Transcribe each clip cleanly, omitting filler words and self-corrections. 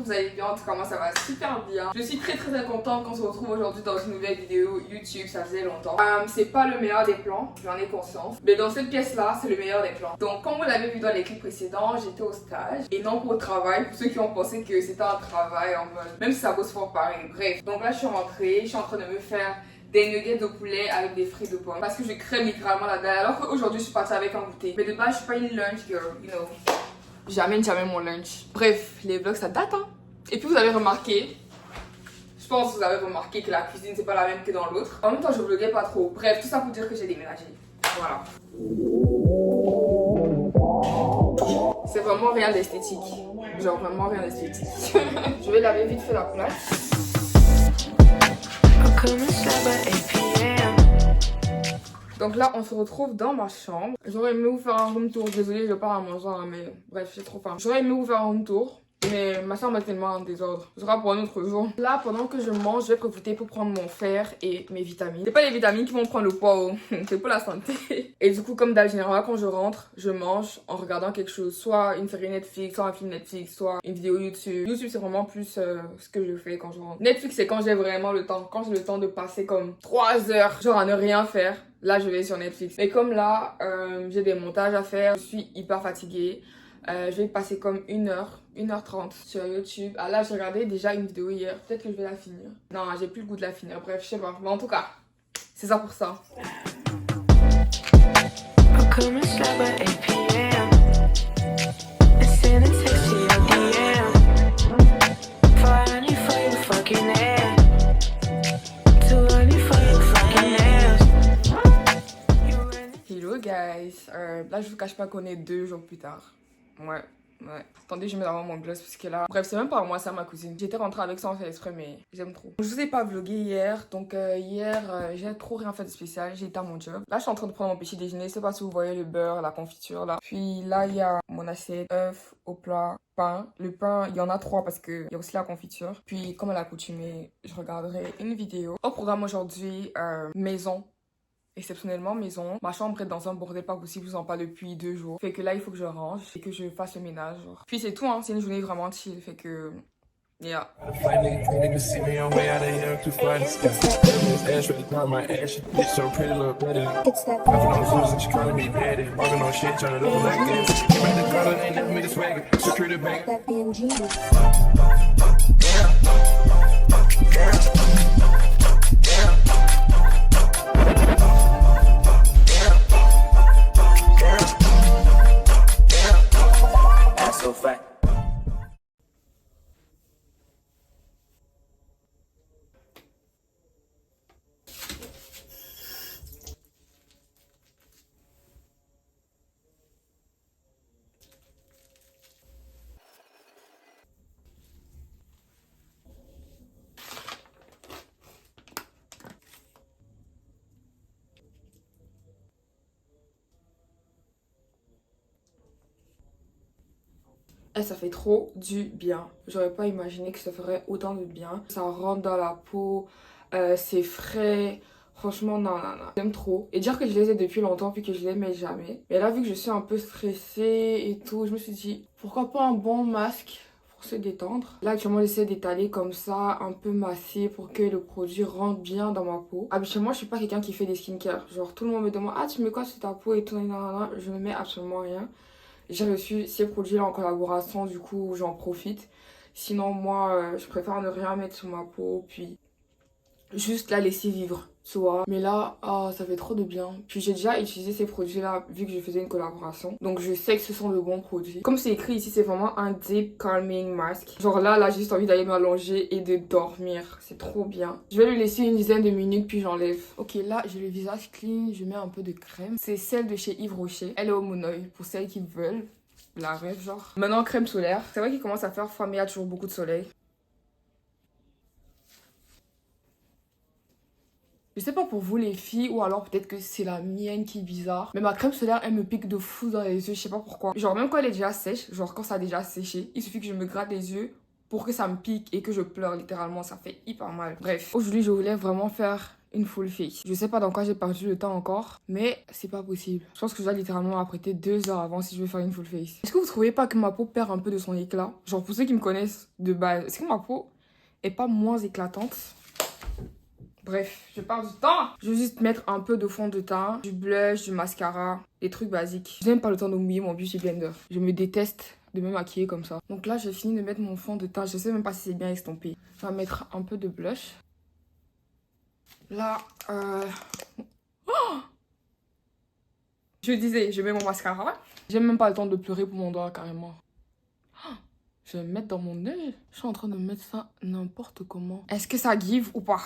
vous allez bien. En tout cas, moi ça va super bien. Je suis très contente qu'on se retrouve aujourd'hui dans une nouvelle vidéo YouTube. Ça faisait longtemps. C'est pas le meilleur des plans, j'en ai conscience. Mais dans cette pièce-là, c'est le meilleur des plans. Donc, comme vous l'avez vu dans les clips précédents, j'étais au stage et non pour le travail. Pour ceux qui ont pensé que c'était un travail en mode, même si ça bosse fort pareil. Bref, donc là je suis rentrée, je suis en train de me faire des nuggets de poulet avec des frites de pommes parce que je crème littéralement la dalle alors qu'aujourd'hui je suis partie avec un goûter. Mais de base je suis pas une lunch girl, you know. J'amène jamais mon lunch. Bref, les vlogs ça date hein. Et puis vous avez remarqué, je pense que vous avez remarqué que la cuisine c'est pas la même que dans l'autre. En même temps je vloguais pas trop. Bref, tout ça pour dire que j'ai déménagé. Voilà. C'est vraiment rien d'esthétique. Genre vraiment rien d'esthétique. Je vais laver vite fait la place. Donc là, on se retrouve dans ma chambre. J'aurais aimé vous faire un room tour. Désolée, je pars à manger, hein, mais bref, j'ai trop faim. J'aurais aimé vous faire un room tour, mais ma chambre est tellement en désordre. Ce sera pour un autre jour. Là, pendant que je mange, je vais profiter pour prendre mon fer et mes vitamines. C'est pas les vitamines qui vont prendre le poids, oh. C'est pour la santé. Et du coup, comme d'hab, généralement, quand je rentre, je mange en regardant quelque chose. Soit une série Netflix, soit un film Netflix, soit une vidéo YouTube. YouTube, c'est vraiment plus ce que je fais quand je rentre. Netflix, c'est quand j'ai vraiment le temps. Quand j'ai le temps de passer comme 3 heures, genre à ne rien faire. Là, je vais sur Netflix. Mais comme là, j'ai des montages à faire, je suis hyper fatiguée. Je vais passer comme 1h30 sur YouTube. Ah là, j'ai regardé déjà une vidéo hier. Peut-être que je vais la finir. Non, j'ai plus le goût de la finir. Bref, je sais pas. Mais en tout cas, c'est ça pour ça. Hello guys, là je vous cache pas qu'on est 2 jours plus tard. Ouais. Attendez, je mets d'abord mon gloss parce que là... Bref, c'est même pas moi, c'est ma cousine. J'étais rentrée avec ça en fait exprès, mais j'aime trop. Je vous ai pas vlogué hier, donc hier, j'ai trop rien fait de spécial. J'ai été à mon job. Là, je suis en train de prendre mon petit déjeuner. Je sais pas si vous voyez le beurre, la confiture là. Puis là, il y a mon assiette, œuf au plat, pain. Le pain, il y en a 3 parce qu'il y a aussi la confiture. Puis, comme à l'accoutumée, je regarderai une vidéo. Au programme aujourd'hui, maison. Exceptionnellement maison. Ma chambre est dans un bordel pas possible, je vous en parle depuis 2 jours. Fait que là, il faut que je range et que je fasse le ménage. Genre. Puis c'est tout, hein. C'est une journée vraiment chill. Fait que... Yeah. Et ça fait trop du bien. J'aurais pas imaginé que ça ferait autant de bien. Ça rentre dans la peau, c'est frais. Franchement, non. J'aime trop. Et dire que je les ai depuis longtemps puis que je les mets jamais. Mais là, vu que je suis un peu stressée et tout, je me suis dit, pourquoi pas un bon masque pour se détendre. Là, actuellement, j'essaie d'étaler comme ça, un peu massé pour que le produit rentre bien dans ma peau. Habituellement, je suis pas quelqu'un qui fait des skincare. Genre, tout le monde me demande, ah, tu mets quoi sur ta peau et tout, non. Je ne mets absolument rien. J'ai reçu ces produits-là en collaboration, du coup j'en profite. Sinon moi, je préfère ne rien mettre sur ma peau, puis juste la laisser vivre, tu vois. Mais là, oh, ça fait trop de bien. Puis j'ai déjà utilisé ces produits-là vu que je faisais une collaboration. Donc je sais que ce sont de bons produits. Comme c'est écrit ici, c'est vraiment un Deep Calming Mask. Genre là, j'ai juste envie d'aller m'allonger et de dormir. C'est trop bien. Je vais le laisser une dizaine de minutes puis j'enlève. Ok, là, j'ai le visage clean. Je mets un peu de crème. C'est celle de chez Yves Rocher. Elle est au Mon Oeil pour celles qui veulent. La rêve, genre. Maintenant, crème solaire. C'est vrai qu'il commence à faire froid, mais il y a toujours beaucoup de soleil. Je sais pas pour vous les filles ou alors peut-être que c'est la mienne qui est bizarre. Mais ma crème solaire elle me pique de fou dans les yeux, je sais pas pourquoi. Genre même quand elle est déjà sèche, genre quand ça a déjà séché, il suffit que je me gratte les yeux pour que ça me pique et que je pleure littéralement, ça fait hyper mal. Bref, aujourd'hui je voulais vraiment faire une full face. Je sais pas dans quoi j'ai perdu le temps encore, mais c'est pas possible. Je pense que je dois littéralement m'apprêter 2 heures avant si je veux faire une full face. Est-ce que vous trouvez pas que ma peau perd un peu de son éclat? Genre pour ceux qui me connaissent de base, est-ce que ma peau est pas moins éclatante? Bref, je perds du temps. Je vais juste mettre un peu de fond de teint, du blush, du mascara, des trucs basiques. Je n'aime pas le temps de mouiller mon beauty blender. Je me déteste de me maquiller comme ça. Donc là, j'ai fini de mettre mon fond de teint. Je sais même pas si c'est bien estompé. Je vais mettre un peu de blush. Là, je disais, je mets mon mascara. J'ai même pas le temps de pleurer pour mon doigt, carrément. Je vais me mettre dans mon œil. Je suis en train de mettre ça n'importe comment. Est-ce que ça give ou pas?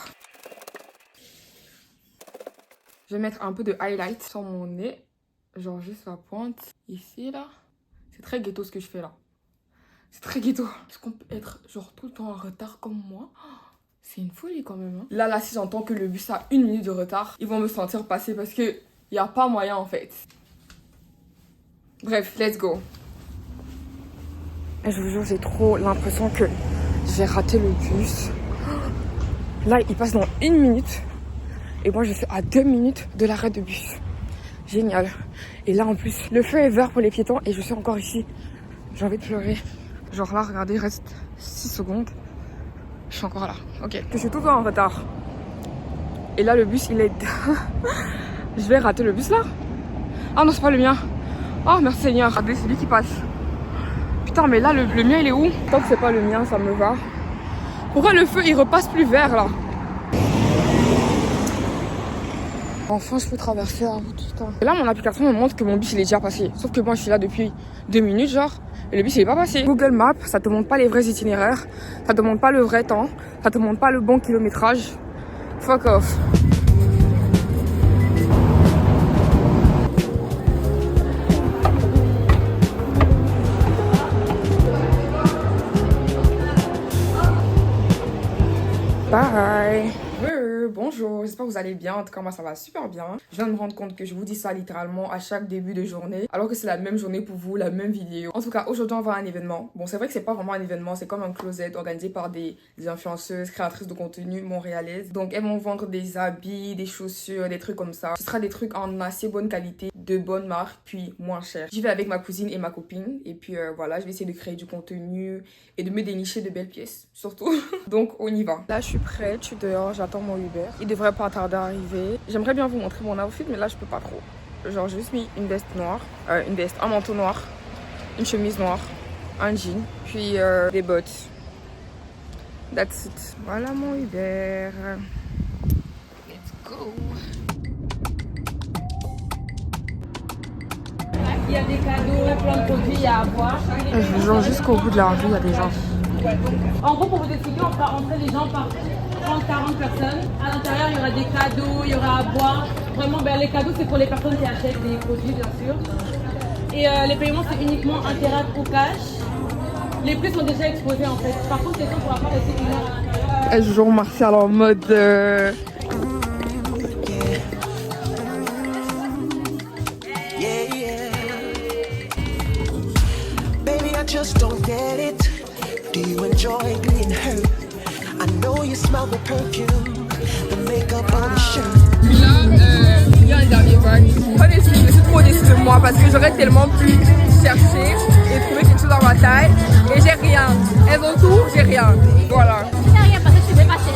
Je vais mettre un peu de highlight sur mon nez. Genre juste la pointe. Ici, là. C'est très ghetto ce que je fais là. C'est très ghetto. Est-ce qu'on peut être genre tout le temps en retard comme moi? C'est une folie quand même. Hein. Là, si j'entends que le bus a 1 minute de retard, ils vont me sentir passer parce que y a pas moyen en fait. Bref, let's go. Je vous jure, j'ai trop l'impression que j'ai raté le bus. Là, il passe dans 1 minute. Et moi, je suis à 2 minutes de l'arrêt de bus. Génial. Et là, en plus, le feu est vert pour les piétons et je suis encore ici. J'ai envie de pleurer. Genre là, regardez, il reste 6 secondes. Je suis encore là. Ok. Je suis tout le temps en retard. Et là, le bus, il est... Je vais rater le bus là? Ah non, c'est pas le mien. Oh, merci Seigneur. Regardez, c'est lui qui passe. Putain, mais là, le mien, il est où? Tant que c'est pas le mien, ça me va. Pourquoi le feu, il repasse plus vert là? Enfin, je peux traverser la route, putain. Et là, mon application me montre que mon bus, il est déjà passé. Sauf que moi, je suis là depuis 2 minutes, genre. Et le bus, il est pas passé. Google Maps, ça te montre pas les vrais itinéraires. Ça te montre pas le vrai temps. Ça te montre pas le bon kilométrage. Fuck off. Bye. Bonjour, j'espère que vous allez bien. En tout cas, moi ça va super bien. Je viens de me rendre compte que je vous dis ça littéralement à chaque début de journée, alors que c'est la même journée pour vous, la même vidéo. En tout cas, aujourd'hui on va à un événement. Bon, c'est vrai que c'est pas vraiment un événement, c'est comme un closet organisé par des influenceuses, créatrices de contenu montréalaises. Donc elles vont vendre des habits, des chaussures, des trucs comme ça. Ce sera des trucs en assez bonne qualité, de bonne marque, puis moins cher. J'y vais avec ma cousine et ma copine. Et puis voilà, je vais essayer de créer du contenu et de me dénicher de belles pièces, surtout. Donc on y va. Là je suis prête, je suis dehors, j'attends mon Uber. Il devrait pas tarder à arriver. J'aimerais bien vous montrer mon outfit, mais là je peux pas trop. Genre j'ai juste mis une veste noire, un manteau noir, une chemise noire, un jean, puis des bottes. That's it. Voilà mon Uber. Let's go. Il y a des cadeaux, plein de produits à avoir. Je vous jure, jusqu'au bout de la rue, il y a des gens. En gros, pour vous expliquer, on fera rentrer les gens par 30-40 personnes. À l'intérieur, il y aura des cadeaux, il y aura à boire. Vraiment, les cadeaux, c'est pour les personnes qui achètent des produits, bien sûr. Et les paiements, c'est uniquement Interact ou cash. Les prix sont déjà exposés, en fait. Par contre, les gens ne pourront pas rester 1 heure à l'intérieur. Je joue Martial en mode... Just don't get it. Do you enjoy being hurt? I know you smell the perfume, the makeup on the shirt. Puis là, il y a un dernier bag. Honnêtement, je suis trop déçue de moi parce que j'aurais tellement pu chercher et trouver quelque chose dans ma taille. Et j'ai rien. Elles ont tout, j'ai rien. Voilà. J'ai rien parce que je suis passée.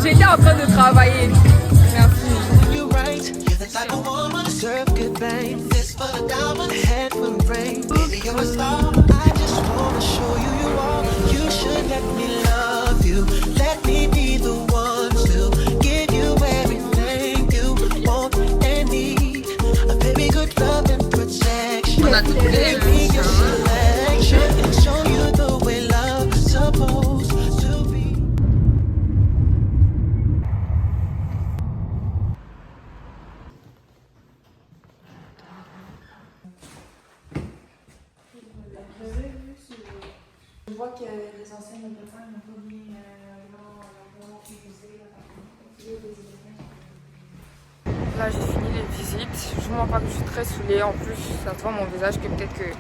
J'étais en train de travailler. Merci. You're right, you're the type of woman to serve good things. This for the diamond, head full of rain. Baby, you're a star. I just wanna show you you are. You should let me love you. Let me be the one to give you everything you want and need. A very good love and protection. On a toutes les Be your selection and show you the way love's supposed to be. Je vois que les anciennes locataires n'ont pas mis l'ont utilisé. Là, j'ai fini les visites. Je ne mens pas que je suis très saoulée. En plus, ça se voit mon visage que peut-être que...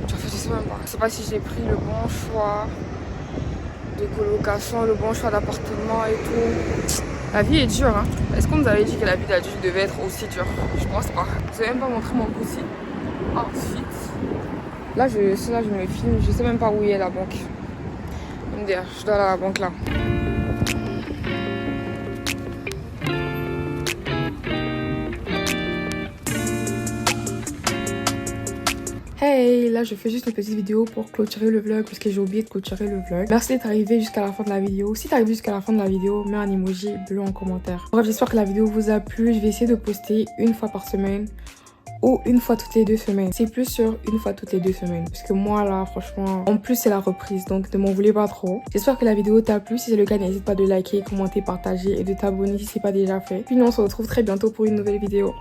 En fait, je sais même pas. Je sais pas si j'ai pris le bon choix. des colocations, le bon choix d'appartement et tout. La vie est dure, hein. Est-ce qu'on nous avait dit que la vie d'adulte devait être aussi dure? Je pense pas. Je vais même pas montrer mon poussy. Ensuite, là je me filme, je sais même pas où est la banque. MDR, je dois aller à la banque là. Hey, là je fais juste une petite vidéo pour clôturer le vlog parce que j'ai oublié de clôturer le vlog. Merci d'être arrivé jusqu'à la fin de la vidéo. Si t'es arrivé jusqu'à la fin de la vidéo, mets un emoji bleu en commentaire. Bref, j'espère que la vidéo vous a plu. Je vais essayer de poster une fois par semaine ou une fois toutes les 2 semaines. C'est plus sur une fois toutes les 2 semaines. Parce que moi là, franchement, en plus c'est la reprise, donc ne m'en voulez pas trop. J'espère que la vidéo t'a plu. Si c'est le cas, n'hésite pas de liker, commenter, partager et de t'abonner si c'est pas déjà fait. Puis nous on se retrouve très bientôt pour une nouvelle vidéo.